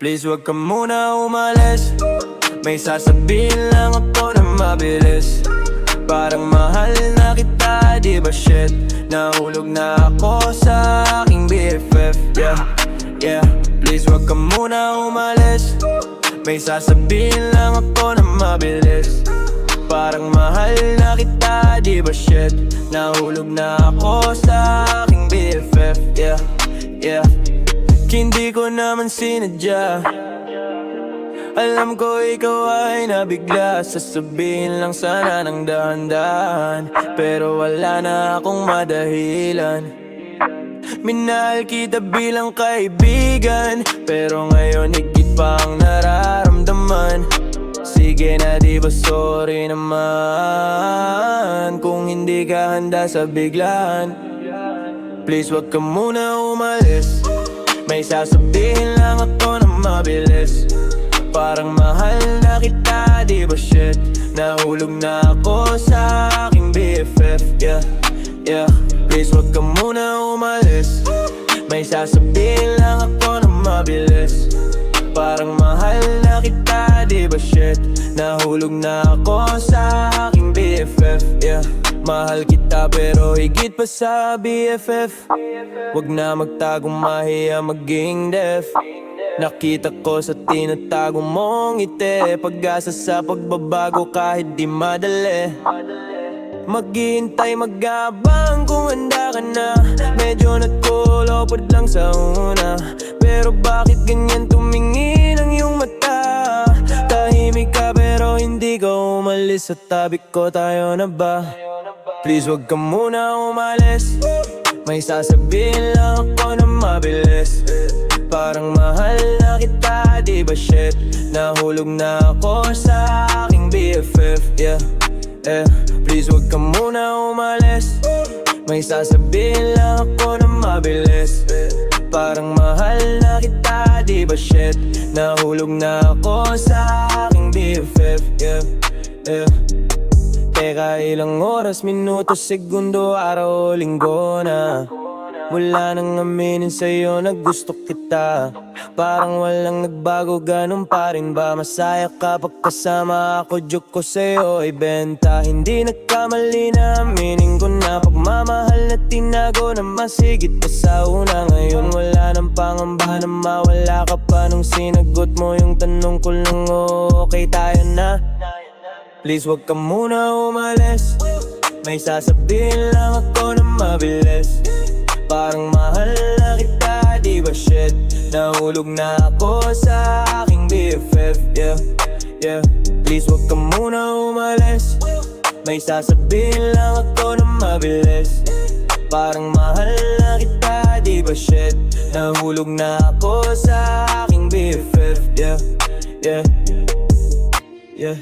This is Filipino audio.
Please wag ka muna umalis. May sasabihin lang ako na mabilis. Parang mahal na kita, di ba shit? Nahulog na ako sa aking BFF, yeah, yeah. Please wag ka muna umalis. May sasabihin lang ako na mabilis. Parang mahal na kita, di ba shit? Nahulog na ako sa aking BFF, yeah, yeah. Hindi ko naman sinadya. Alam ko ikaw ay nabigla. Sasabihin lang sana ng dahan-dahan, pero wala na akong madahilan. Minahal kita bilang kaibigan, pero ngayon higit pa ang nararamdaman. Sige na di ba sorry naman kung hindi ka handa sa biglaan. Please wag ka muna umalis. May sasabihin lang ako na mabilis. Parang mahal na kita, di ba shit? Nahulog na ako sa aking BFF, yeah, yeah. Please wag ka muna umalis. May sasabihin lang ako na mabilis. Parang mahal na kita, di ba shit? Nahulog na ako sa aking BFF, yeah. Mahal kita pero higit pa sa BFF. Wag na magtagong mahiya maging def. Nakita ko sa tinatago mong ngiti. Pag-asa sa pagbabago kahit di madali. Maghihintay mag-abang kung handa ka na. Medyo nagkulopod lang sa una, pero bakit ganyan tumingin ang iyong mata? Tahimik ka pero hindi ka umalis sa tabi ko, tayo na ba? Please wag ka muna umalis. May sasabihin lang ako na mabilis. Parang mahal na kita, di ba shit? Nahulog na ako sa aking BFF, yeah, yeah. Please wag ka muna umalis. May sasabihin lang ako na mabilis. Parang mahal na kita, di ba shit? Nahulog na ako sa aking BFF, yeah, yeah. Teka, ilang oras, minuto, segundo, araw o linggo na wala nang aminin sa'yo na gusto kita. Parang walang nagbago, ganun pa rin ba? Masaya kapag kasama ako, joke ko sa'yo ay benta. Hindi nagkamali na aminin ko na pagmamahal na tinago na masigit pa sa una. Ngayon wala nang pangamba na mawala ka pa nung sinagot mo yung tanong ko lang, oh, okay tayo na. Please wag ka muna umalis. May sasabihin lang ako na mabilis. Parang mahal na kita, di ba shit? Nahulog na ako sa aking BFF, yeah, yeah. Please wag ka muna umalis. May sasabihin lang ako na mabilis. Parang mahal na kita, di ba shit? Nahulog na ako sa aking BFF, yeah, yeah, yeah.